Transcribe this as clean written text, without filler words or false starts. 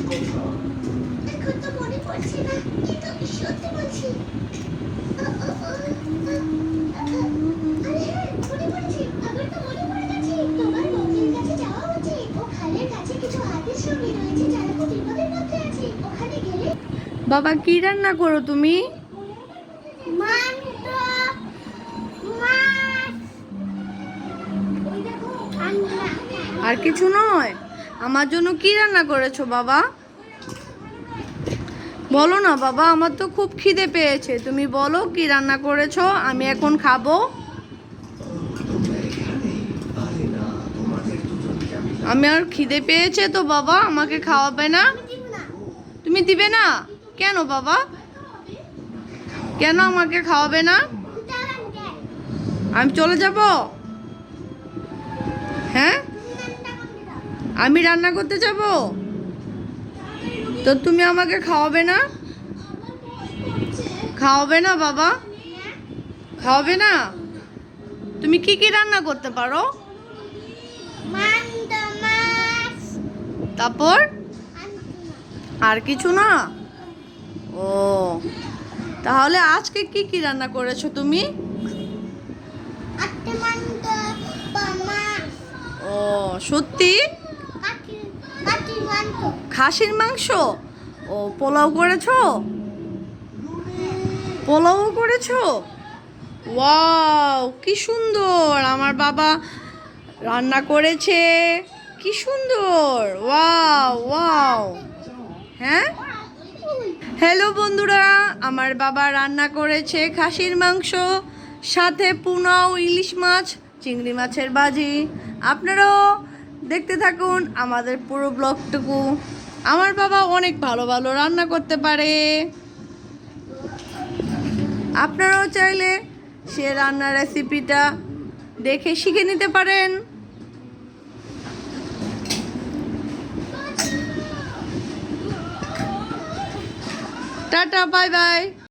এখন তো মনে পড়ছে না, কিন্তু আমি সত্যি বলছি। আরে হ্যাঁ, মনে পড়েছে, আমার তো মনে পড়ে গেছে। তোমার বন্ধুর কাছে যাওয়া উচিত। ও খালের কাছে কিছু হাতির সঙ্গী রয়েছে যারা খুব বিপদের মধ্যে আছে। ওখানে গেলে বাবা কি রান্না করো তুমি? মাংস, মাছ, আর কিছু নয়? আমার জন্য কি রান্না করেছো বাবা? বলো না বাবা, আমার তো খুব খিদে পেয়েছে, তুমি বলো কি রান্না করেছো, আমি এখন খাবো। আমি আর খিদে পেয়েছে তো বাবা, আমাকে খাওয়াবে না? তুমি দিবে না কেন বাবা? কেন আমাকে খাওয়াবে না? আমি চলে যাব? হ্যাঁ, আমি রান্না করতে যাব, তো তুমি আমাকে খাওয়াবে না? খাওয়াবে না বাবা? খাওয়াবে না? তুমি কি কি রান্না করতে পারো? মাংস, মাছ, তারপর আর কিছু না? ও, তাহলে আজকে কি কি রান্না করেছো তুমি? আটটা মাংস, মাছ, ও সত্যি? কাঠির মাংস। খাসির মাংস? ও পোলাও করেছো? পোলাও করেছো? ওয়াও কি সুন্দর, আমার বাবা রান্না করেছে, কি সুন্দর, ওয়াও ওয়াও। হ্যাঁ, হ্যালো বন্ধুরা, আমার বাবা রান্না করেছে খাসির মাংস, সাথে পোলাও, ইলিশ মাছ, চিংড়ি মাছের ভাজি। আপনারাও দেখতে থাকুন আমাদের পুরো ব্লগটুকু। আমার বাবা অনেক ভালো ভালো রান্না করতে পারে, আপনারাও চাইলে সে রান্নার রেসিপিটা দেখে শিখে নিতে পারেন। Tata, bye bye.